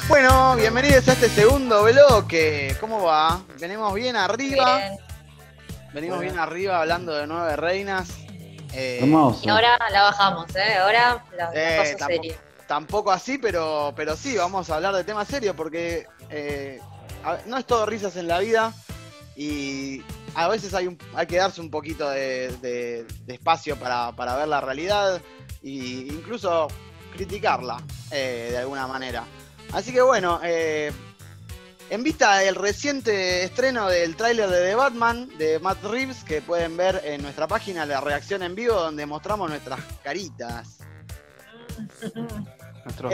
Bueno, bienvenidos a este segundo bloque. ¿Cómo va? Venimos bien arriba. Bien. Venimos bien arriba hablando de Nueve Reinas. Y Hermoso. ahora la bajamos, ¿eh? Ahora la cosa Tampoco, seria. tampoco así, pero sí, vamos a hablar de temas serios porque no es todo risas en la vida y a veces hay que darse un poquito de espacio para ver la realidad e incluso criticarla de alguna manera. Así que bueno, en vista del reciente estreno del tráiler de The Batman de Matt Reeves, que pueden ver en nuestra página la reacción en vivo donde mostramos nuestras caritas.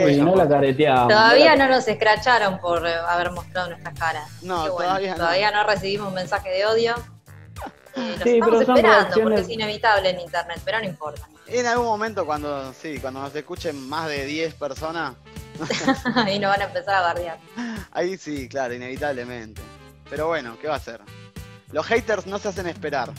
Y no la careteamos. Todavía no nos escracharon por haber mostrado nuestras caras. No, Qué bueno, todavía no. Todavía no recibimos un mensaje de odio. Los Sí, estamos pero son esperando reacciones- porque es inevitable en internet, pero no importa. En algún momento cuando nos escuchen más de 10 personas, Y nos van a empezar a bardear. ahí sí, claro, inevitablemente. Pero bueno, ¿qué va a ser? Los haters no se hacen esperar.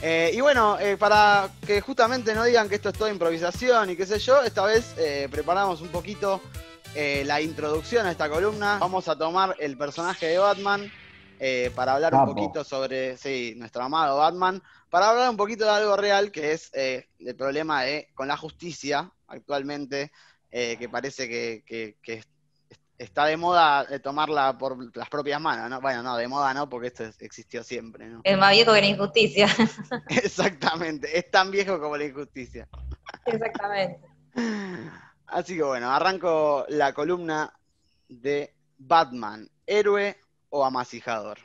Y bueno, para que justamente no digan que esto es toda improvisación y qué sé yo, esta vez preparamos un poquito la introducción a esta columna. Vamos a tomar el personaje de Batman para hablar un Capo. poquito sobre, sí, nuestro amado Batman, para hablar un poquito de algo real que es el problema con la justicia actualmente, que parece que está de moda tomarla por las propias manos, ¿no? Bueno, no, de moda no, porque esto existió siempre, ¿no? Es más viejo que la injusticia. Exactamente, es tan viejo como la injusticia. Exactamente. Así que bueno, arranco la columna de Batman, héroe o amasijador.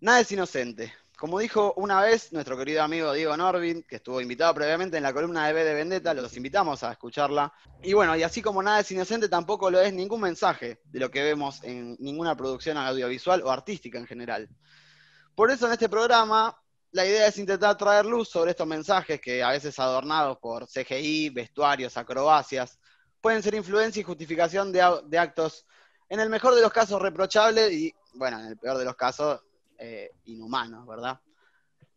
Nada es inocente. Como dijo una vez nuestro querido amigo Diego Norvin, que estuvo invitado previamente en la columna de B de Vendetta, los invitamos a escucharla. Y bueno, y así como nada es inocente, tampoco lo es ningún mensaje de lo que vemos en ninguna producción audiovisual o artística en general. Por eso en este programa la idea es intentar traer luz sobre estos mensajes que a veces adornados por CGI, vestuarios, acrobacias, pueden ser influencia y justificación de actos, en el mejor de los casos reprochables y, bueno, en el peor de los casos inhumanos, ¿verdad?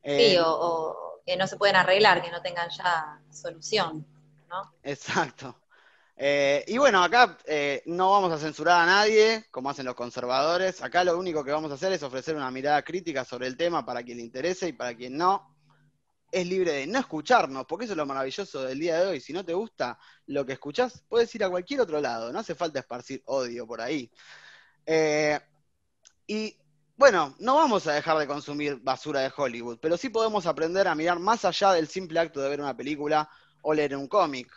Sí, o que no se pueden arreglar, que no tengan ya solución, ¿no? Exacto. Y bueno, acá no vamos a censurar a nadie, como hacen los conservadores. Acá lo único que vamos a hacer es ofrecer una mirada crítica sobre el tema para quien le interese y para quien no. Es libre de no escucharnos, porque eso es lo maravilloso del día de hoy. Si no te gusta lo que escuchás, puedes ir a cualquier otro lado. No hace falta esparcir odio por ahí. Y bueno, no vamos a dejar de consumir basura de Hollywood, pero sí podemos aprender a mirar más allá del simple acto de ver una película o leer un cómic.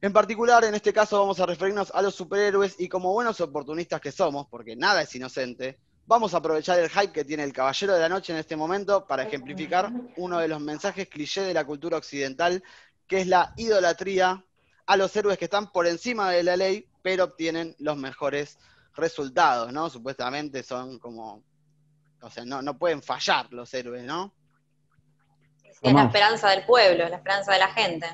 En particular, en este caso vamos a referirnos a los superhéroes y como buenos oportunistas que somos, porque nada es inocente, vamos a aprovechar el hype que tiene el Caballero de la Noche en este momento para ejemplificar uno de los mensajes cliché de la cultura occidental, que es la idolatría a los héroes que están por encima de la ley, pero obtienen los mejores resultados, ¿no? Supuestamente son como, o sea, no pueden fallar los héroes, ¿no? Es la esperanza del pueblo, es la esperanza de la gente.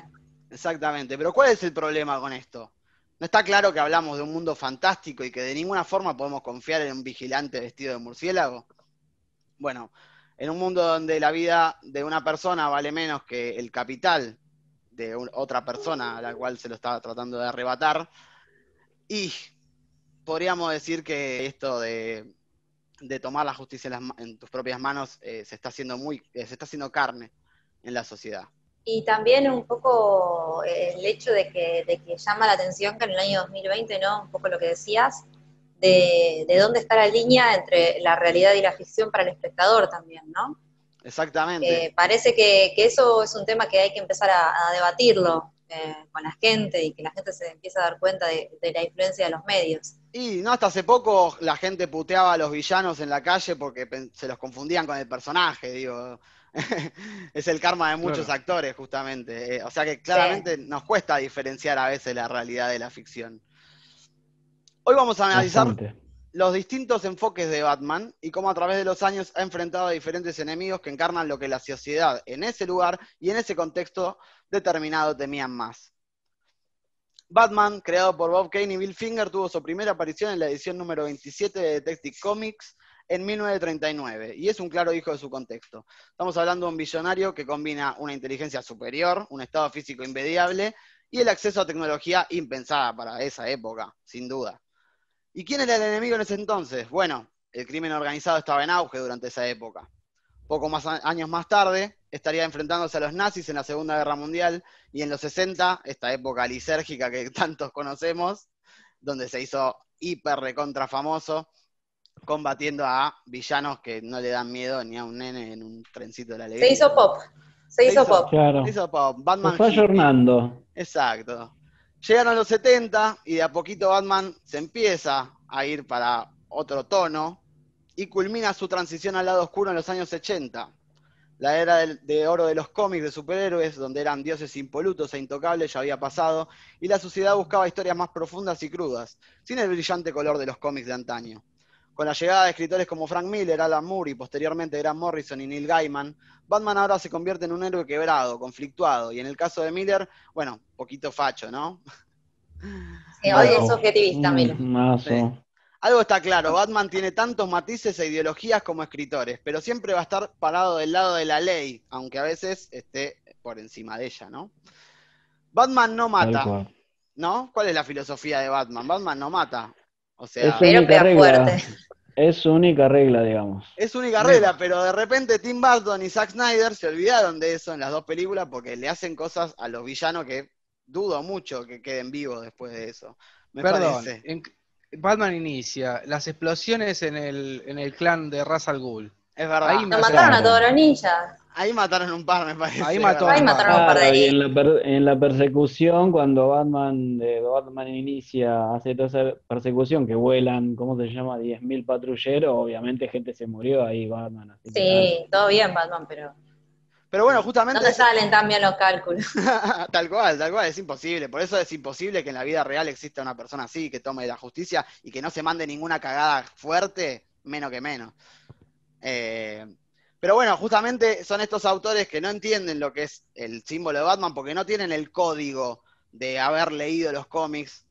Exactamente, pero ¿cuál es el problema con esto? ¿No está claro que hablamos de un mundo fantástico y que de ninguna forma podemos confiar en un vigilante vestido de murciélago? Bueno, en un mundo donde la vida de una persona vale menos que el capital de otra persona a la cual se lo está tratando de arrebatar, y podríamos decir que esto de tomar la justicia en tus propias manos se está haciendo carne en la sociedad. Y también un poco el hecho de que llama la atención que en el año 2020, ¿no? Un poco lo que decías, de dónde está la línea entre la realidad y la ficción para el espectador también, ¿no? Exactamente. Parece que eso es un tema que hay que empezar a debatirlo con la gente y que la gente se empiece a dar cuenta de la influencia de los medios. Y no, hasta hace poco la gente puteaba a los villanos en la calle porque se los confundían con el personaje, digo. Es el karma de muchos actores, justamente. O sea que claramente nos cuesta diferenciar a veces la realidad de la ficción. Hoy vamos a analizar los distintos enfoques de Batman y cómo a través de los años ha enfrentado a diferentes enemigos que encarnan lo que la sociedad en ese lugar y en ese contexto determinado temían más. Batman, creado por Bob Kane y Bill Finger, tuvo su primera aparición en la edición número 27 de Detective Comics en 1939, y es un claro hijo de su contexto. Estamos hablando de un billonario que combina una inteligencia superior, un estado físico inmediable y el acceso a tecnología impensada para esa época, sin duda. ¿Y quién era el enemigo en ese entonces? Bueno, el crimen organizado estaba en auge durante esa época. Años más tarde, estaría enfrentándose a los nazis en la Segunda Guerra Mundial, y en los 60, esta época lisérgica que tantos conocemos, donde se hizo hiper recontra famoso, combatiendo a villanos que no le dan miedo ni a un nene en un trencito de la alegría. Se hizo pop. Se hizo pop. Claro. Se hizo pop. Batman Se fue hippie. ayornando. Exacto. Llegaron los 70 y de a poquito Batman se empieza a ir para otro tono y culmina su transición al lado oscuro en los años 80. La era de oro de los cómics de superhéroes, donde eran dioses impolutos e intocables, ya había pasado, y la sociedad buscaba historias más profundas y crudas, sin el brillante color de los cómics de antaño. Con la llegada de escritores como Frank Miller, Alan Moore y posteriormente Grant Morrison y Neil Gaiman, Batman ahora se convierte en un héroe quebrado, conflictuado, y en el caso de Miller, bueno, poquito facho, ¿no? Sí, hoy es objetivista, Miller. Mazo. Sí. Algo está claro, Batman tiene tantos matices e ideologías como escritores, pero siempre va a estar parado del lado de la ley, aunque a veces esté por encima de ella, ¿no? Batman no Tal mata, cual. ¿no? ¿Cuál es la filosofía de Batman? Batman no mata. O Es sea, su Pero única pega regla. fuerte. Es su única regla, digamos. es su única regla, pero de repente Tim Burton y Zack Snyder se olvidaron de eso en las dos películas porque le hacen cosas a los villanos que dudo mucho que queden vivos después de eso. Me Perdón, parece. Batman inicia las explosiones en el clan de Ra's al Ghul. Es verdad. Ahí me Lo hace- mataron a Claro. todos los ninjas. Ahí mataron un par, me parece. Ahí es mató verdad. Ahí mataron un par de Claro, y ninjas. en la persecución, cuando Batman inicia, hace toda esa persecución, que vuelan, ¿cómo se llama? 10.000 patrulleros, obviamente gente se murió ahí, Batman. Así que dale. Sí, todo bien, Batman, pero Pero bueno, no justamente te salen tan bien los cálculos. tal cual, es imposible. Por eso es imposible que en la vida real exista una persona así, que tome la justicia y que no se mande ninguna cagada fuerte, menos que menos. Pero bueno, justamente son estos autores que no entienden lo que es el símbolo de Batman porque no tienen el código de haber leído los cómics,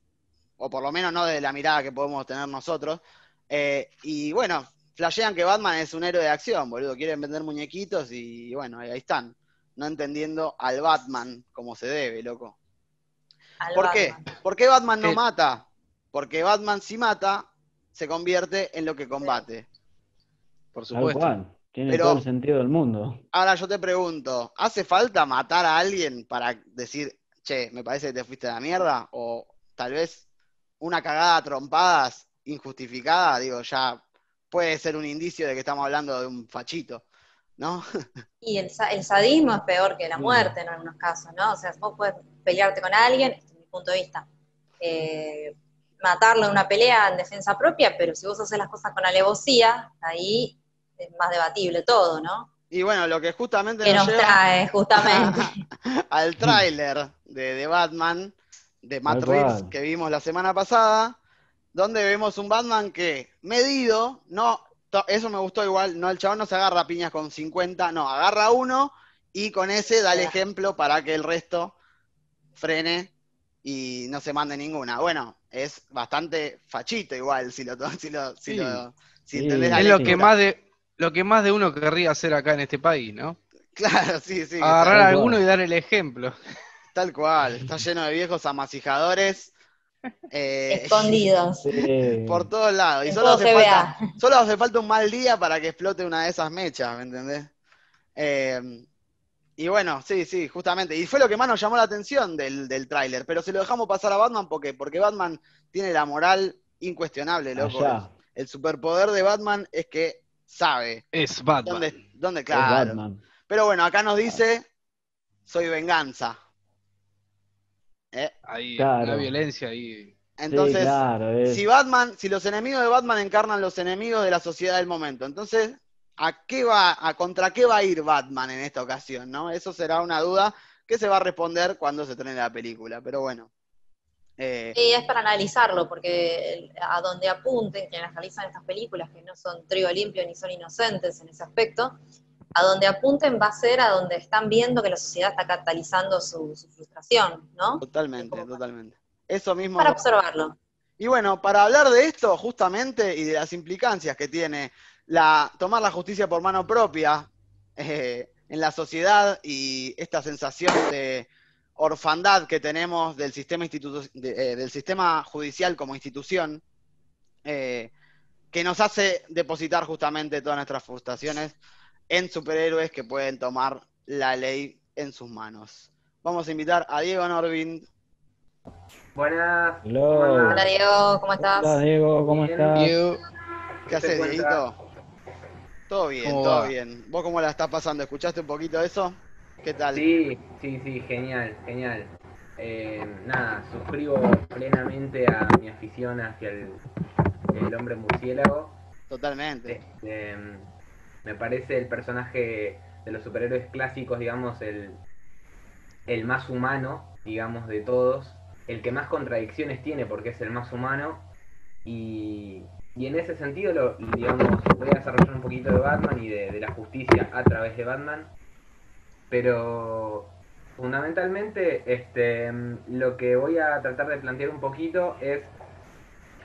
o por lo menos no desde la mirada que podemos tener nosotros. Y bueno, flashean que Batman es un héroe de acción, boludo. Quieren vender muñequitos y bueno, ahí están. No entendiendo al Batman como se debe, loco. Al ¿Por qué? Batman. ¿Por qué Batman no Que- mata? Porque Batman si mata, se convierte en lo que combate. Por Tal supuesto. cual. Tiene Pero- todo el sentido del mundo. Ahora yo te pregunto, ¿hace falta matar a alguien para decir, che, me parece que te fuiste a la mierda? O tal vez una cagada a trompadas injustificada, digo, ya puede ser un indicio de que estamos hablando de un fachito, ¿no? Y el sadismo es peor que la muerte en algunos casos, ¿no? O sea, vos puedes pelearte con alguien, este es mi punto de vista, matarlo en una pelea en defensa propia, pero si vos haces las cosas con alevosía, ahí es más debatible todo, ¿no? Y bueno, lo que justamente Que nos nos lleva trae justamente. al tráiler de Batman, de Matt Tal Reeves, cual. que vimos la semana pasada, donde vemos un Batman que, medido, no, eso me gustó igual, no, el chabón no se agarra a piñas con 50, no, agarra uno y con ese da el ejemplo para que el resto frene y no se mande ninguna. Bueno, es bastante fachito igual, si Sí. entendés la Es lectura. lo que más de uno querría hacer acá en este país, ¿no? Claro, sí, que Agarrar Tal a alguno cual. y dar el ejemplo. tal cual, está lleno de viejos amasijadores. Escondidos. Sí. Por todos lados. Y En solo todo hace GBA. falta un mal día para que explote una de esas mechas, ¿me entendés? Y bueno, sí, justamente. Y fue lo que más nos llamó la atención del tráiler. Pero se lo dejamos pasar a Batman porque Batman tiene la moral incuestionable, loco. Allá. El superpoder de Batman es que sabe Es Batman. dónde, Es claro. Batman. Pero bueno, acá nos dice, soy venganza. Ahí, Claro. una violencia ahí. Entonces, Sí, claro. si los enemigos de Batman encarnan los enemigos de la sociedad del momento, entonces, ¿contra qué va a ir Batman en esta ocasión, no? Eso será una duda que se va a responder cuando se estrene la película, pero bueno. Y es para analizarlo, porque a donde apunten quienes realizan estas películas, que no son trigo limpio ni son inocentes en ese aspecto, a donde apunten va a ser a donde están viendo que la sociedad está catalizando su frustración, ¿no? Totalmente. Eso mismo. Para observarlo. Y bueno, para hablar de esto justamente y de las implicancias que tiene tomar la justicia por mano propia en la sociedad y esta sensación de orfandad que tenemos del sistema, del sistema judicial como institución, que nos hace depositar justamente todas nuestras frustraciones en superhéroes que pueden tomar la ley en sus manos. Vamos a invitar a Diego Norvin. Buenas. Hello. Hola Diego, ¿cómo estás? Hola Diego, ¿cómo Bien. estás? Diego, ¿Qué haces, Dieguito? Todo bien, ¿cómo todo va? bien. ¿Vos cómo la estás pasando? ¿Escuchaste un poquito de eso? ¿Qué tal? Sí, genial. Nada, suscribo plenamente a mi afición hacia el hombre murciélago. Totalmente. Me parece el personaje de los superhéroes clásicos, digamos, el más humano, digamos, de todos, el que más contradicciones tiene porque es el más humano, y en ese sentido, digamos, voy a desarrollar un poquito de Batman y de la justicia a través de Batman, pero fundamentalmente lo que voy a tratar de plantear un poquito es,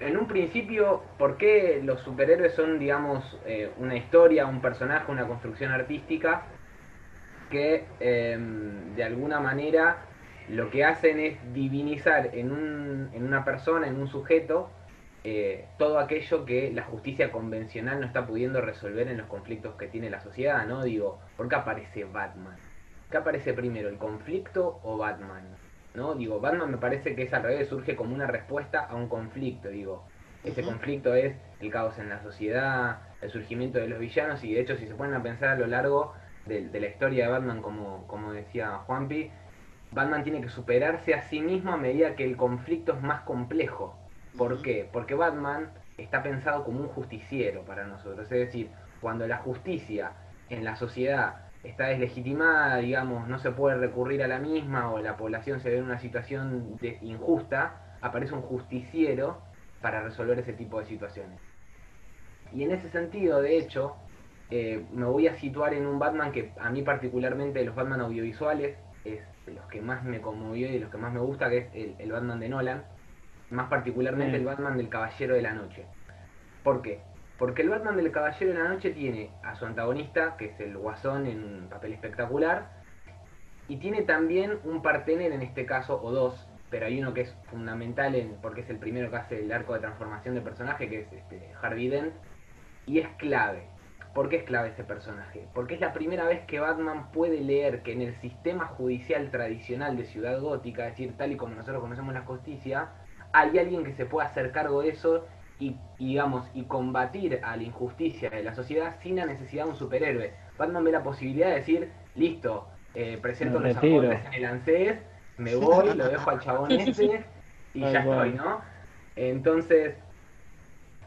en un principio, por qué los superhéroes son, digamos, una historia, un personaje, una construcción artística que de alguna manera lo que hacen es divinizar en una persona, en un sujeto, todo aquello que la justicia convencional no está pudiendo resolver en los conflictos que tiene la sociedad, ¿no? Digo, ¿por qué aparece Batman? ¿Qué aparece primero, el conflicto o Batman? ¿No? Digo, Batman me parece que es al revés, surge como una respuesta a un conflicto, digo. Ese conflicto es el caos en la sociedad, el surgimiento de los villanos, y de hecho si se ponen a pensar a lo largo de la historia de Batman, como decía Juanpi, Batman tiene que superarse a sí mismo a medida que el conflicto es más complejo. ¿Por qué? Porque Batman está pensado como un justiciero para nosotros. Es decir, cuando la justicia en la sociedad está deslegitimada, digamos, no se puede recurrir a la misma, o la población se ve en una situación injusta, aparece un justiciero para resolver ese tipo de situaciones. Y en ese sentido, de hecho, me voy a situar en un Batman que a mí particularmente, de los Batman audiovisuales, es de los que más me conmovió y de los que más me gusta, que es el Batman de Nolan, más particularmente el Batman del Caballero de la Noche. ¿Por qué? Porque el Batman del Caballero de la Noche tiene a su antagonista, que es el Guasón, en un papel espectacular, y tiene también un partener en este caso, o dos, pero hay uno que es fundamental porque es el primero que hace el arco de transformación de personaje, que es Harvey Dent, y es clave. ¿Por qué es clave ese personaje? Porque es la primera vez que Batman puede leer que en el sistema judicial tradicional de Ciudad Gótica, es decir, tal y como nosotros conocemos la justicia, hay alguien que se puede hacer cargo de eso y combatir a la injusticia de la sociedad sin la necesidad de un superhéroe. Batman ve la posibilidad de decir, listo, presento los aportes en el ANSES, me voy, lo dejo al chabón ese y ya estoy, ¿no? Entonces,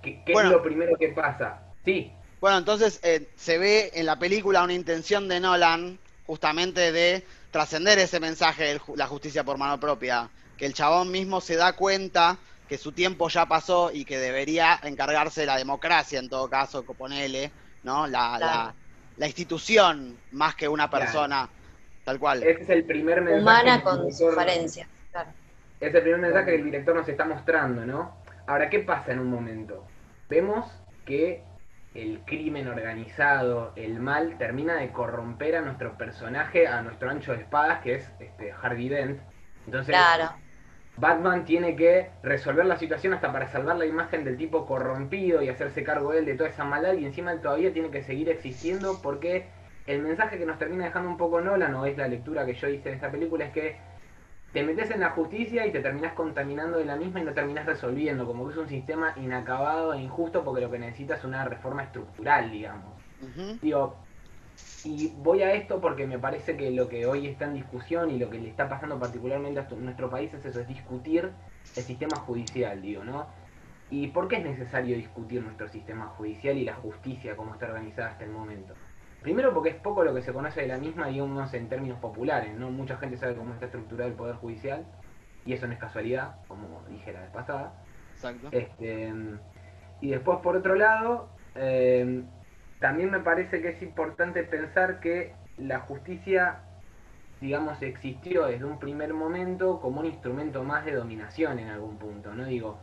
¿qué es lo primero que pasa? Sí. Bueno, entonces se ve en la película una intención de Nolan justamente de trascender ese mensaje de la justicia por mano propia, que el chabón mismo se da cuenta que su tiempo ya pasó y que debería encargarse de la democracia, en todo caso, ponele, ¿no? La institución más que una persona, tal cual. Ese es el primer mensaje. Humana con sus falencias, claro. Es el primer mensaje que el director nos está mostrando, ¿no? Ahora, ¿qué pasa en un momento? Vemos que el crimen organizado, el mal, termina de corromper a nuestro personaje, a nuestro ancho de espadas, que es Harvey Dent. Entonces, claro, Batman tiene que resolver la situación hasta para salvar la imagen del tipo corrompido y hacerse cargo él de toda esa maldad, y encima él todavía tiene que seguir existiendo, porque el mensaje que nos termina dejando un poco Nolan, o es la lectura que yo hice de esta película, es que te metes en la justicia y te terminás contaminando de la misma y no terminás resolviendo, como que es un sistema inacabado e injusto, porque lo que necesita es una reforma estructural, digamos. Digo, y voy a esto porque me parece que lo que hoy está en discusión y lo que le está pasando particularmente a nuestro país es eso, es discutir el sistema judicial, digo, ¿no? ¿Y por qué es necesario discutir nuestro sistema judicial y la justicia como está organizada hasta el momento? Primero porque es poco lo que se conoce de la misma, digamos, en términos populares, ¿no? Mucha gente sabe cómo está estructurado el Poder Judicial, y eso no es casualidad, como dije la vez pasada. Exacto. Y después, por otro lado, también me parece que es importante pensar que la justicia, digamos, existió desde un primer momento como un instrumento más de dominación en algún punto, ¿no? Digo,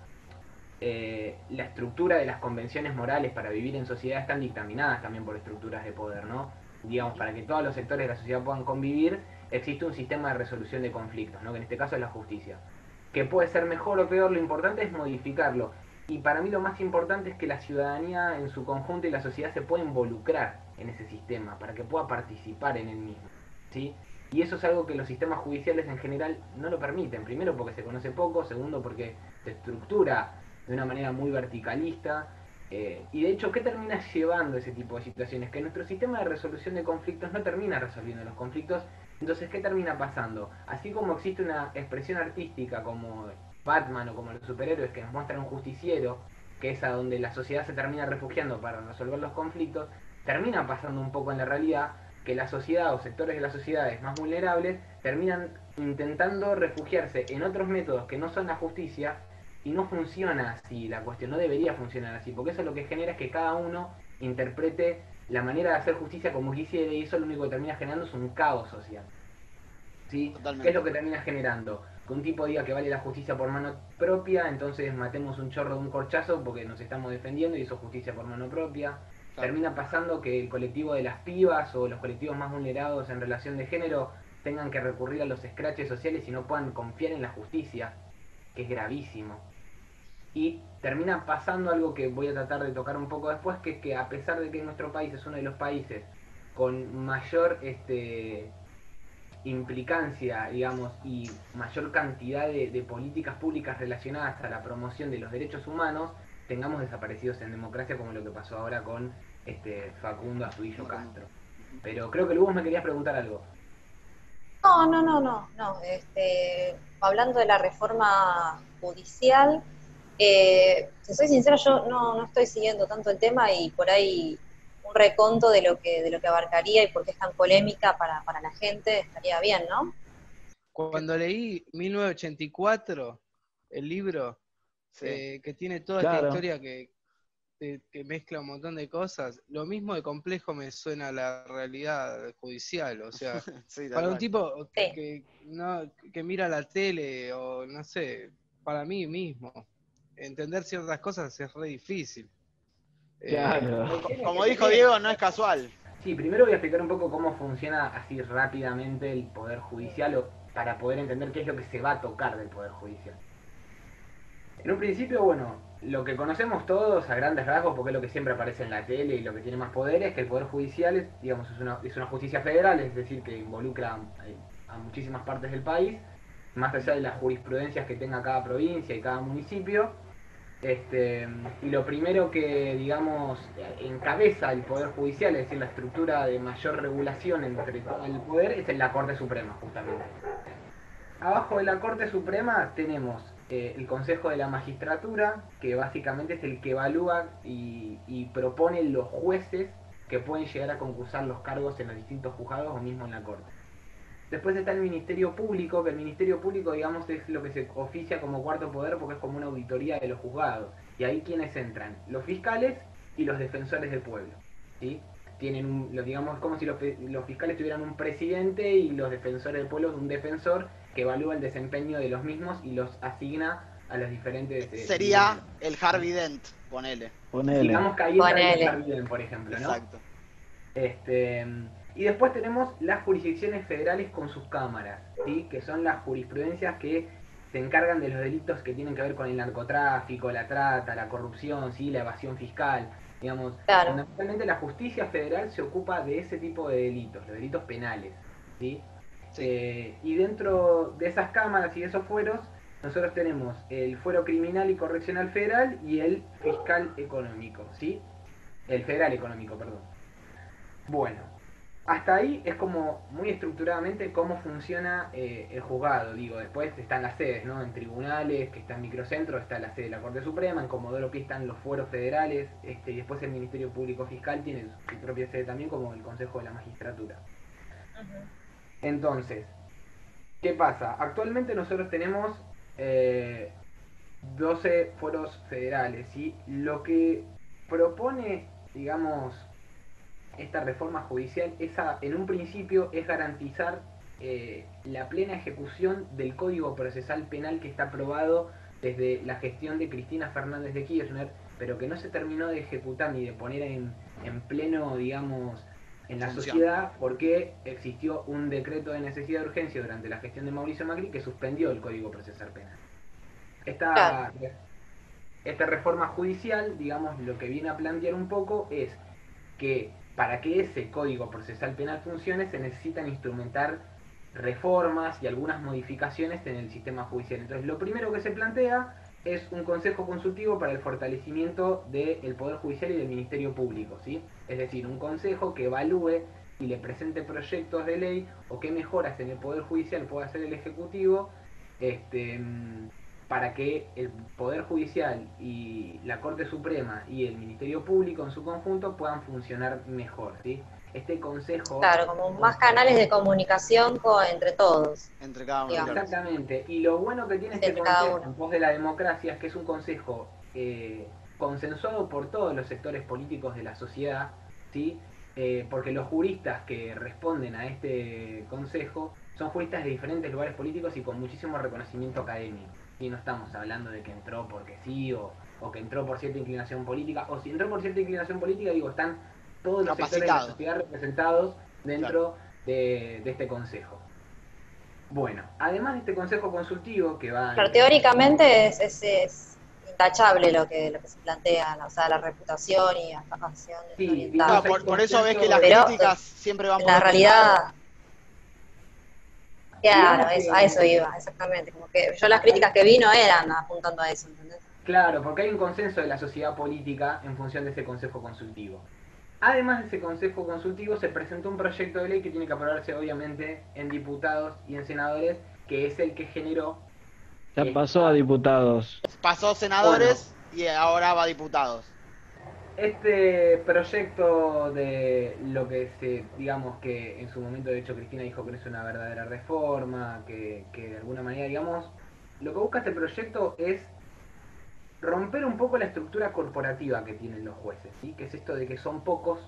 la estructura de las convenciones morales para vivir en sociedad están dictaminadas también por estructuras de poder, ¿no? Digamos, para que todos los sectores de la sociedad puedan convivir, existe un sistema de resolución de conflictos, ¿no? Que en este caso es la justicia. Que puede ser mejor o peor, lo importante es modificarlo. Y para mí lo más importante es que la ciudadanía en su conjunto y la sociedad se pueda involucrar en ese sistema, para que pueda participar en el mismo, ¿sí? Y eso es algo que los sistemas judiciales en general no lo permiten. Primero porque se conoce poco, segundo porque se estructura de una manera muy verticalista. Y de hecho, ¿qué termina llevando ese tipo de situaciones? Que nuestro sistema de resolución de conflictos no termina resolviendo los conflictos. Entonces, ¿qué termina pasando? Así como existe una expresión artística como Batman o como los superhéroes que nos muestran un justiciero, que es a donde la sociedad se termina refugiando para resolver los conflictos, termina pasando un poco en la realidad que la sociedad o sectores de las sociedades más vulnerables terminan intentando refugiarse en otros métodos que no son la justicia, y no funciona así la cuestión, no debería funcionar así, porque eso lo que genera es que cada uno interprete la manera de hacer justicia como quisiera, y eso lo único que termina generando es un caos social. ¿Sí? ¿Qué es lo que termina generando? Que un tipo diga que vale la justicia por mano propia, entonces matemos un chorro de un corchazo porque nos estamos defendiendo y eso es justicia por mano propia. Claro. Termina pasando que el colectivo de las pibas o los colectivos más vulnerados en relación de género tengan que recurrir a los escraches sociales y no puedan confiar en la justicia, que es gravísimo. Y termina pasando algo que voy a tratar de tocar un poco después, que es que a pesar de que nuestro país es uno de los países con mayor implicancia, digamos, y mayor cantidad de políticas públicas relacionadas a la promoción de los derechos humanos, tengamos desaparecidos en democracia como lo que pasó ahora con Facundo Astudillo Castro. Pero creo que luego me querías preguntar algo. No. Hablando de la reforma judicial, si soy sincera, yo no estoy siguiendo tanto el tema y por ahí un reconto de lo que abarcaría y por qué es tan polémica para la gente estaría bien, ¿no? Cuando leí 1984, el libro, sí, que tiene toda esta historia que mezcla un montón de cosas, lo mismo de complejo me suena a la realidad judicial, o sea, sí, para un tipo que mira la tele o no sé, para mí mismo, entender ciertas cosas es re difícil. Claro. Como dijo Diego, no es casual. Sí, primero voy a explicar un poco cómo funciona así rápidamente el Poder Judicial para poder entender qué es lo que se va a tocar del Poder Judicial. En un principio, bueno, lo que conocemos todos a grandes rasgos, porque es lo que siempre aparece en la tele y lo que tiene más poder, es que el Poder Judicial es una justicia federal, es decir, que involucra a muchísimas partes del país, más allá de las jurisprudencias que tenga cada provincia y cada municipio. Y lo primero que, digamos, encabeza el Poder Judicial, es decir, la estructura de mayor regulación entre todo el poder, es en la Corte Suprema, justamente. Abajo de la Corte Suprema tenemos el Consejo de la Magistratura, que básicamente es el que evalúa y propone los jueces que pueden llegar a concursar los cargos en los distintos juzgados o mismo en la Corte. Después está el Ministerio Público, que el Ministerio Público, digamos, es lo que se oficia como cuarto poder porque es como una auditoría de los juzgados. Y ahí quienes entran, los fiscales y los defensores del pueblo, ¿sí? Tienen digamos, como si los fiscales tuvieran un presidente y los defensores del pueblo un defensor que evalúa el desempeño de los mismos y los asigna a los diferentes... Sería el Harvey Dent, ponele. Digamos que ahí está el Harvey Dent, por ejemplo, ¿no? Exacto. Y después tenemos las jurisdicciones federales con sus cámaras, ¿sí? Que son las jurisprudencias que se encargan de los delitos que tienen que ver con el narcotráfico, la trata, la corrupción, ¿sí? La evasión fiscal. Digamos, claro. Fundamentalmente la justicia federal se ocupa de ese tipo de delitos, los delitos penales, ¿sí? Y dentro de esas cámaras y de esos fueros, nosotros tenemos el fuero criminal y correccional federal y el fiscal económico, ¿sí? El federal económico, perdón. Bueno, hasta ahí es como muy estructuradamente cómo funciona el juzgado, digo, después están las sedes, ¿no? En tribunales, que está en microcentros, está la sede de la Corte Suprema, en Comodoro Pi están los fueros federales, y después el Ministerio Público Fiscal tiene su propia sede también, como el Consejo de la Magistratura. Entonces, ¿qué pasa? Actualmente nosotros tenemos 12 fueros federales, ¿sí? Lo que propone, digamos, esta reforma judicial en un principio es garantizar la plena ejecución del Código Procesal Penal que está aprobado desde la gestión de Cristina Fernández de Kirchner, pero que no se terminó de ejecutar ni de poner en pleno, digamos, en la Función. sociedad porque existió un decreto de necesidad de urgencia durante la gestión de Mauricio Macri que suspendió el Código Procesal Penal. Claro. Esta reforma judicial, digamos, lo que viene a plantear un poco es que para que ese Código Procesal Penal funcione se necesitan instrumentar reformas y algunas modificaciones en el sistema judicial. Entonces, lo primero que se plantea es un consejo consultivo para el fortalecimiento del Poder Judicial y del Ministerio Público, ¿sí? Es decir, un consejo que evalúe y le presente proyectos de ley o qué mejoras en el Poder Judicial puede hacer el Ejecutivo para que el Poder Judicial y la Corte Suprema y el Ministerio Público en su conjunto puedan funcionar mejor, ¿sí? Este consejo... Claro, como más canales de comunicación entre todos. Entre cada uno. Digamos. Exactamente. Y lo bueno que tiene este consejo en pos de la democracia es que es un consejo consensuado por todos los sectores políticos de la sociedad, ¿sí? Porque los juristas que responden a este consejo son juristas de diferentes lugares políticos y con muchísimo reconocimiento académico. Y no estamos hablando de que entró porque sí o que entró por cierta inclinación política, o si entró por cierta inclinación política, digo, están todos los sectores de la sociedad representados dentro de este consejo. Bueno, además de este consejo consultivo que va... Pero teóricamente es intachable lo que se plantea, o sea, la reputación y la acción. Sí, no, por eso ves que las críticas siempre van por la realidad. Claro, que... a eso iba, exactamente. Como que yo las críticas que vi no eran apuntando a eso, ¿entendés? Claro, porque hay un consenso de la sociedad política en función de ese consejo consultivo. Además de ese consejo consultivo, se presentó un proyecto de ley que tiene que aprobarse obviamente en diputados y en senadores, que es el que generó... Ya pasó a diputados. Pasó senadores y ahora va a diputados. Este proyecto de lo que se, digamos que en su momento de hecho Cristina dijo que no es una verdadera reforma, que de alguna manera, digamos, lo que busca este proyecto es romper un poco la estructura corporativa que tienen los jueces, ¿sí? Que es esto de que son pocos,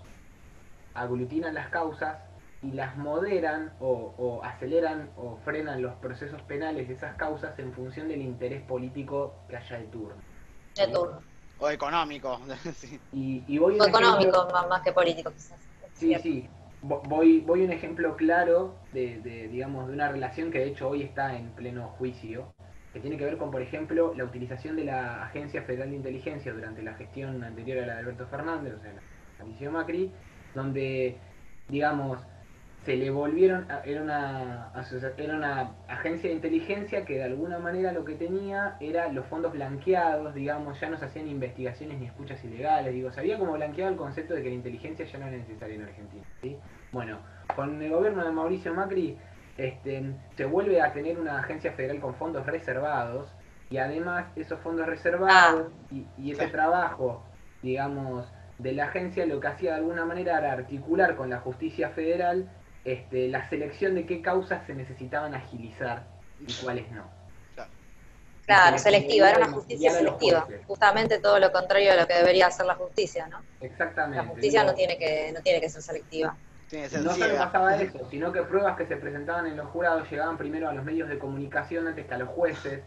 aglutinan las causas y las moderan o aceleran o frenan los procesos penales de esas causas en función del interés político que haya de turno. De turno. O económico. Sí. Y voy o económico más que político, quizás. Sí, sí. Voy un ejemplo claro digamos, de una relación que de hecho hoy está en pleno juicio, que tiene que ver con, por ejemplo, la utilización de la Agencia Federal de Inteligencia durante la gestión anterior a la de Alberto Fernández, o sea, la Mauricio Macri, donde, digamos, se le volvieron, era una agencia de inteligencia que de alguna manera lo que tenía era los fondos blanqueados, digamos, ya no se hacían investigaciones ni escuchas ilegales, digo, se había como blanqueado el concepto de que la inteligencia ya no era necesaria en Argentina, ¿sí? Bueno, con el gobierno de Mauricio Macri se vuelve a tener una agencia federal con fondos reservados y además esos fondos reservados y ese trabajo, digamos, de la agencia lo que hacía de alguna manera era articular con la justicia federal la selección de qué causas se necesitaban agilizar y cuáles no. Claro, selectiva, era una justicia selectiva, justamente todo lo contrario de lo que debería hacer la justicia, ¿no? Exactamente. La justicia no tiene que ser selectiva. No solo pasaba eso, sino que pruebas que se presentaban en los jurados llegaban primero a los medios de comunicación antes que a los jueces.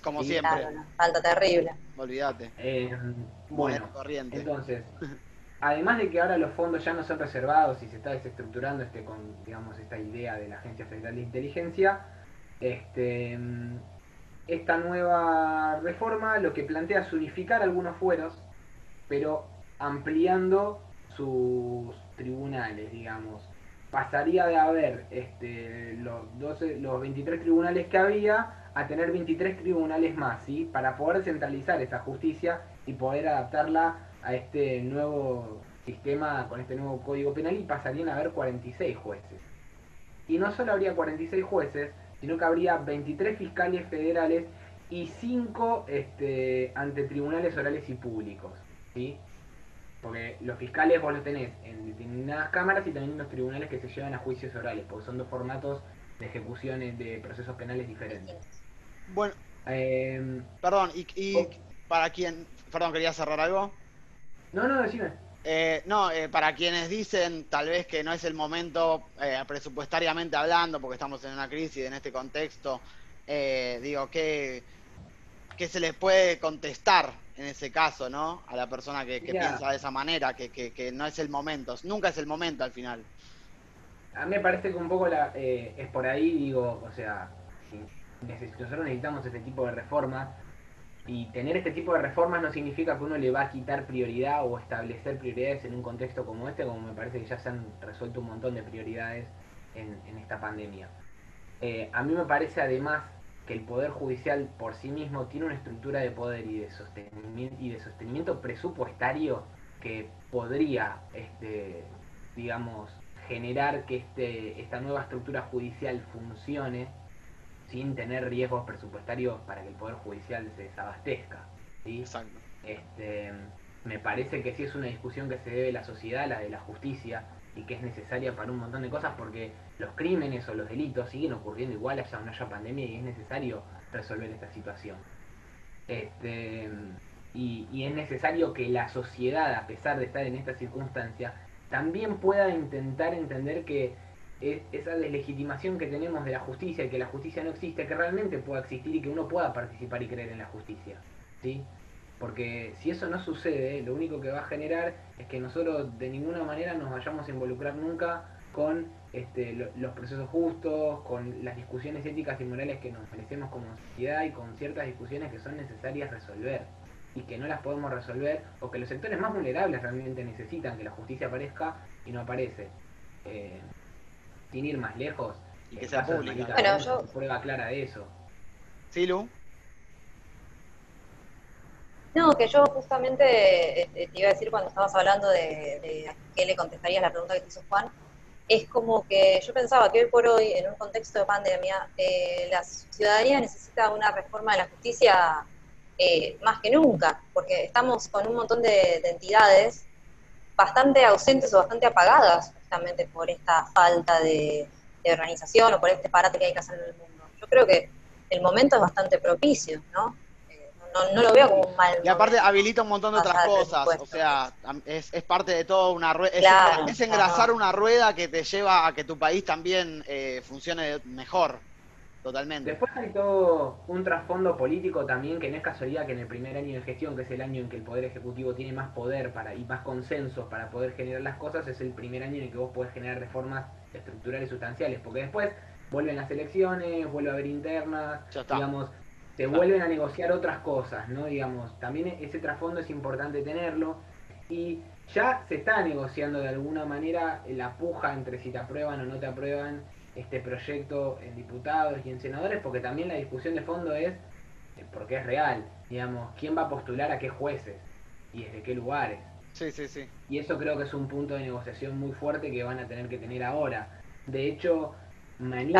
Como siempre. Claro, una falta terrible. Olvídate. Bueno, entonces, además de que ahora los fondos ya no son reservados y se está desestructurando con, digamos, esta idea de la Agencia Federal de Inteligencia, esta nueva reforma lo que plantea es unificar algunos fueros, pero ampliando sus tribunales, digamos. Pasaría de haber los 23 tribunales que había a tener 23 tribunales más, ¿sí? Para poder centralizar esa justicia y poder adaptarla a este nuevo sistema, con este nuevo código penal, y pasarían a haber 46 jueces. Y no solo habría 46 jueces, sino que habría 23 fiscales federales y 5 ante tribunales orales y públicos, ¿sí? Porque los fiscales vos los tenés en determinadas cámaras y también en los tribunales que se llevan a juicios orales, porque son dos formatos de ejecuciones de procesos penales diferentes. Bueno, perdón, y para quien... Perdón, ¿quería cerrar algo? No, decime. Para quienes dicen tal vez que no es el momento presupuestariamente hablando, porque estamos en una crisis en este contexto, digo, qué se les puede contestar en ese caso, ¿no? A la persona que piensa de esa manera, que no es el momento, nunca es el momento al final. A mí me parece que un poco es por ahí, digo, o sea, si nosotros necesitamos este tipo de reformas, y tener este tipo de reformas no significa que uno le va a quitar prioridad o establecer prioridades en un contexto como este, como me parece que ya se han resuelto un montón de prioridades en esta pandemia. A mí me parece además que el Poder Judicial por sí mismo tiene una estructura de poder y de sostenimiento presupuestario que podría, digamos, generar que esta nueva estructura judicial funcione sin tener riesgos presupuestarios para que el Poder Judicial se desabastezca, ¿sí? Exacto. Me parece que sí es una discusión que se debe a la sociedad, la de la justicia, y que es necesaria para un montón de cosas porque los crímenes o los delitos siguen ocurriendo igual haya o no haya pandemia y es necesario resolver esta situación. Y es necesario que la sociedad, a pesar de estar en esta circunstancia, también pueda intentar entender que esa deslegitimación que tenemos de la justicia y que la justicia no existe, que realmente pueda existir y que uno pueda participar y creer en la justicia, ¿sí? Porque si eso no sucede, lo único que va a generar es que nosotros de ninguna manera nos vayamos a involucrar nunca con los procesos justos, con las discusiones éticas y morales que nos merecemos como sociedad y con ciertas discusiones que son necesarias resolver y que no las podemos resolver o que los sectores más vulnerables realmente necesitan que la justicia aparezca y no aparece. Sin ir más lejos, y que sea pública. Bueno, yo prueba clara de eso. ¿Sí, Lu? No, que yo justamente te iba a decir cuando estabas hablando de a qué le contestarías la pregunta que te hizo Juan, es como que yo pensaba que hoy por hoy, en un contexto de pandemia, la ciudadanía necesita una reforma de la justicia más que nunca, porque estamos con un montón de entidades bastante ausentes o bastante apagadas justamente por esta falta de organización o por este parate que hay que hacer en el mundo. Yo creo que el momento es bastante propicio, ¿no? No lo veo como un mal y aparte momento, habilita un montón de otras cosas, o sea, es parte de todo una rueda, claro, es engrasar una rueda que te lleva a que tu país también funcione mejor, totalmente. Después hay todo un trasfondo político también, que no es casualidad que en el primer año de gestión, que es el año en que el Poder Ejecutivo tiene más poder y más consensos para poder generar las cosas, es el primer año en el que vos podés generar reformas estructurales sustanciales, porque después vuelven las elecciones, vuelve a haber internas, digamos, se vuelven a negociar otras cosas, ¿no? Digamos, también ese trasfondo es importante tenerlo y ya se está negociando de alguna manera la puja entre si te aprueban o no te aprueban este proyecto en diputados y en senadores, porque también la discusión de fondo es, porque es real, digamos, quién va a postular a qué jueces y desde qué lugares. Sí, sí, sí. Y eso creo que es un punto de negociación muy fuerte que van a tener que tener ahora. De hecho, me animo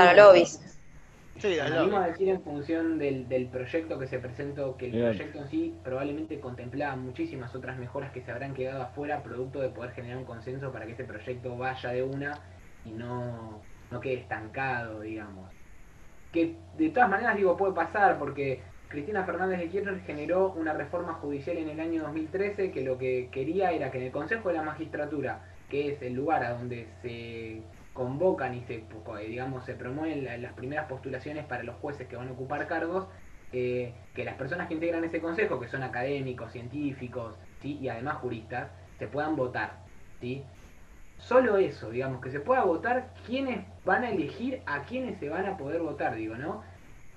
a decir en función del proyecto que se presentó, que el proyecto en sí probablemente contemplaba muchísimas otras mejoras que se habrán quedado afuera, producto de poder generar un consenso para que este proyecto vaya de una y no quede estancado, digamos. Que de todas maneras, digo, puede pasar, porque Cristina Fernández de Kirchner generó una reforma judicial en el año 2013 que lo que quería era que en el Consejo de la Magistratura, que es el lugar a donde se convocan y se promueven las primeras postulaciones para los jueces que van a ocupar cargos, que las personas que integran ese consejo, que son académicos, científicos, ¿sí? Y además juristas, se puedan votar, ¿sí? Solo eso, digamos, que se pueda votar quiénes van a elegir a quiénes se van a poder votar, digo, ¿no?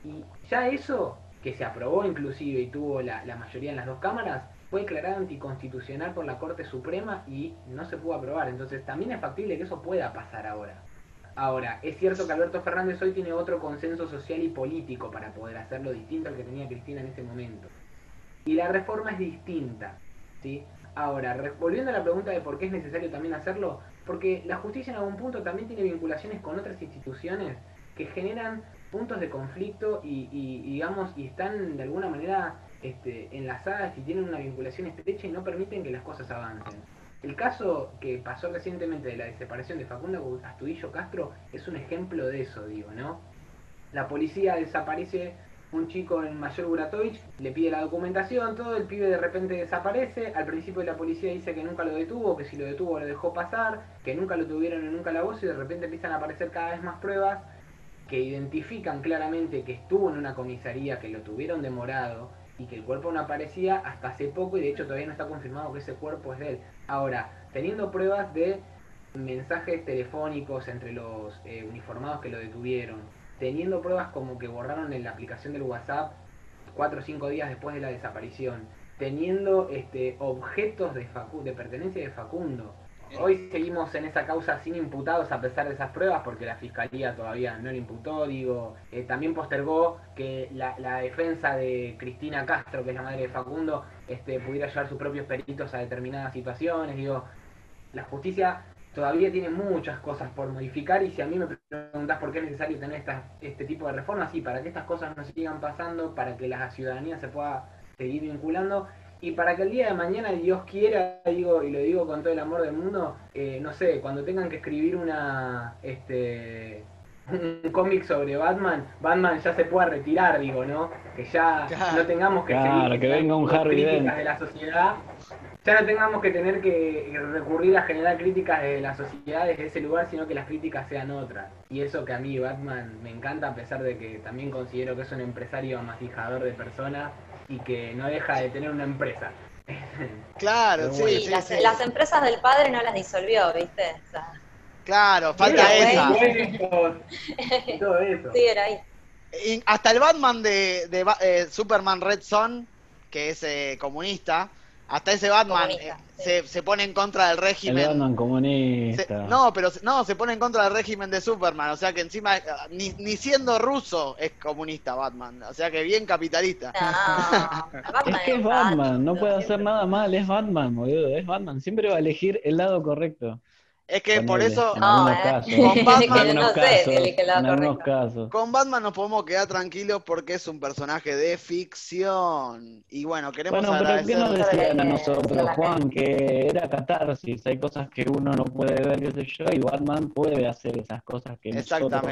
Y ya eso, que se aprobó inclusive y tuvo la mayoría en las dos cámaras, fue declarado anticonstitucional por la Corte Suprema y no se pudo aprobar. Entonces también es factible que eso pueda pasar ahora. Ahora, es cierto que Alberto Fernández hoy tiene otro consenso social y político para poder hacerlo distinto al que tenía Cristina en ese momento. Y la reforma es distinta, ¿sí? Ahora, volviendo a la pregunta de por qué es necesario también hacerlo, porque la justicia en algún punto también tiene vinculaciones con otras instituciones que generan puntos de conflicto y están de alguna manera enlazadas y tienen una vinculación estrecha y no permiten que las cosas avancen. El caso que pasó recientemente de la separación de Facundo Astudillo Castro es un ejemplo de eso, digo, ¿no? La policía desaparece un chico en Mayor Buratovich, le pide la documentación, todo, el pibe de repente desaparece, al principio la policía dice que nunca lo detuvo, que si lo detuvo lo dejó pasar, que nunca lo tuvieron en un calabozo y de repente empiezan a aparecer cada vez más pruebas que identifican claramente que estuvo en una comisaría, que lo tuvieron demorado y que el cuerpo no aparecía hasta hace poco, y de hecho todavía no está confirmado que ese cuerpo es de él. Ahora, teniendo pruebas de mensajes telefónicos entre los uniformados que lo detuvieron, teniendo pruebas como que borraron en la aplicación del WhatsApp 4 o 5 días después de la desaparición, teniendo objetos de pertenencia de Facundo. Hoy seguimos en esa causa sin imputados a pesar de esas pruebas, porque la fiscalía todavía no lo imputó. También postergó que la defensa de Cristina Castro, que es la madre de Facundo, pudiera llevar sus propios peritos a determinadas situaciones. La justicia todavía tiene muchas cosas por modificar, y si a mí me preguntás por qué es necesario tener este tipo de reformas, sí, para que estas cosas no sigan pasando, para que la ciudadanía se pueda seguir vinculando, y para que el día de mañana, Dios quiera, y lo digo con todo el amor del mundo, no sé, cuando tengan que escribir un cómic sobre Batman ya se pueda retirar, ¿no? Que ya no tengamos que seguir que venga un Harvey críticas de la sociedad, ya no tengamos que tener que recurrir a generar críticas de la sociedad desde ese lugar, sino que las críticas sean otras. Y eso que a mí Batman me encanta, a pesar de que también considero que es un empresario amasijador de personas y que no deja de tener una empresa. Claro, sí, las empresas del padre no las disolvió, ¿viste? O sea, claro, falta esa. Y todo eso. Sí, era ahí. Y hasta el Batman de Superman Red Son, que es comunista, hasta ese Batman se pone en contra del régimen. El Batman comunista. Se pone en contra del régimen de Superman, o sea que encima ni siendo ruso es comunista Batman, o sea que bien capitalista. No, es que es Batman, no puede hacer nada mal, es Batman, boludo, es Batman, siempre va a elegir el lado correcto. Es que por eso, en algunos casos, con Batman, en algunos casos. Con Batman nos podemos quedar tranquilos porque es un personaje de ficción. Y bueno, queremos agradecer. Pero ¿qué nos decían a nosotros, Juan? Que era catarsis, hay cosas que uno no puede ver, qué sé yo, y Batman puede hacer esas cosas que nosotros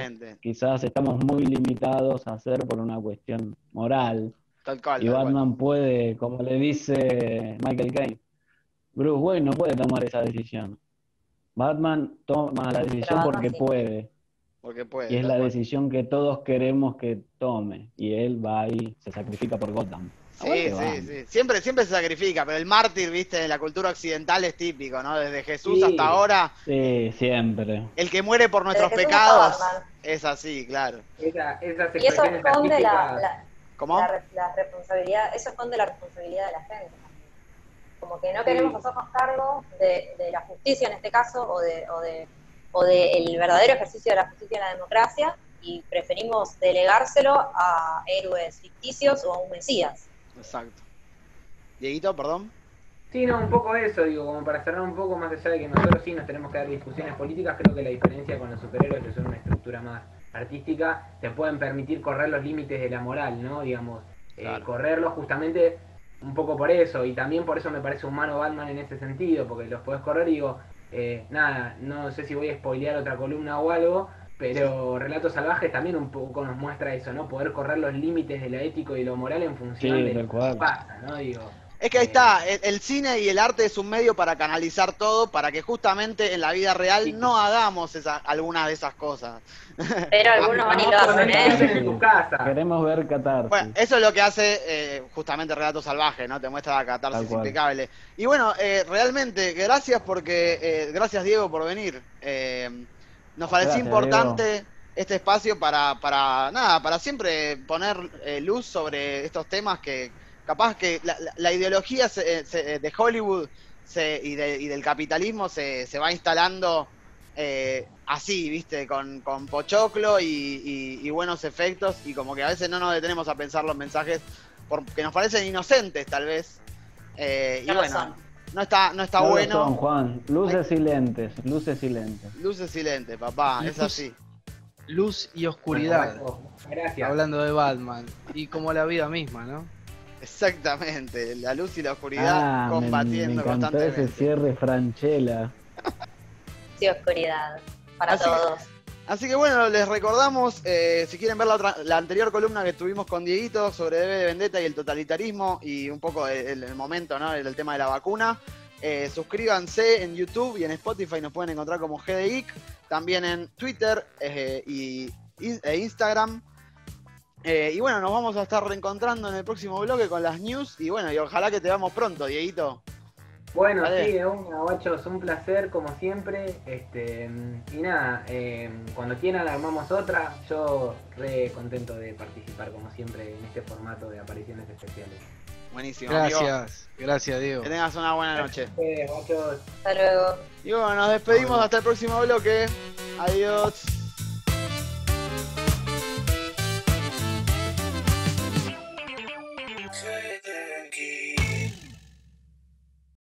quizás estamos muy limitados a hacer por una cuestión moral. Tal cual. Y Batman puede, como le dice Michael Caine, Bruce Wayne no puede tomar esa decisión. Batman toma la decisión porque puede. Y es la decisión que todos queremos que tome. Y él va y se sacrifica por Gotham. Sí. Siempre se sacrifica, pero el mártir, viste, en la cultura occidental es típico, ¿no? Desde Jesús hasta ahora. Sí, siempre. El que muere por nuestros pecados es así, claro. Y eso esconde la responsabilidad, eso esconde la responsabilidad de la gente. Como que no queremos hacernos cargo de la justicia en este caso, o de el verdadero ejercicio de la justicia en la democracia, y preferimos delegárselo a héroes ficticios o a un mesías. Exacto. Dieguito, perdón. Sí, no, un poco eso, como para cerrar un poco, más allá de que nosotros sí nos tenemos que dar discusiones políticas, creo que la diferencia con los superhéroes, que son una estructura más artística, te pueden permitir correr los límites de la moral, ¿no? Correrlos justamente un poco por eso, y también por eso me parece humano Batman en ese sentido, porque los podés correr y no sé si voy a spoilear otra columna o algo, pero Relatos Salvajes también un poco nos muestra eso, ¿no? Poder correr los límites de lo ético y lo moral en función de lo que pasa, ¿no? Es que ahí está, el cine y el arte es un medio para canalizar todo, para que justamente en la vida real no hagamos algunas de esas cosas. Pero algunos van y lo hacen, en tu casa. Queremos ver catarsis. Bueno, eso es lo que hace justamente Relatos Salvajes, ¿no? Te muestra la catarsis impecable. Y bueno, realmente, gracias gracias Diego por venir. Nos pareció importante Diego. Este espacio para siempre poner luz sobre estos temas que capaz que la ideología de Hollywood y del capitalismo se va instalando así, ¿viste? Con pochoclo y buenos efectos, y como que a veces no nos detenemos a pensar los mensajes porque nos parecen inocentes, tal vez. Y bueno, no está bueno. Son, Juan, luces y lentes. Luces y lentes, papá, es así. Luz y oscuridad. Bueno, gracias. Hablando de Batman. Y como la vida misma, ¿no? Exactamente, la luz y la oscuridad combatiendo me constantemente. Ese cierre Franchella. Sí, oscuridad, para todos. Así que bueno, les recordamos, si quieren ver la anterior columna que tuvimos con Dieguito sobre V de Vendetta y el totalitarismo y un poco el momento, ¿no? El tema de la vacuna, suscríbanse en YouTube y en Spotify, nos pueden encontrar como GDIC, también en Twitter e Instagram. Y bueno, nos vamos a estar reencontrando en el próximo bloque con las news. Y bueno, y ojalá que te veamos pronto, Dieguito. Bueno, sí, de una, guachos, un placer como siempre. Y nada, cuando quieran armamos otra. Yo re contento de participar como siempre en este formato de apariciones especiales. Buenísimo. Gracias, amigo. Gracias, Diego. Que tengas una buena noche. Guachos. Hasta luego. Y bueno, nos despedimos hasta el próximo bloque. Adiós.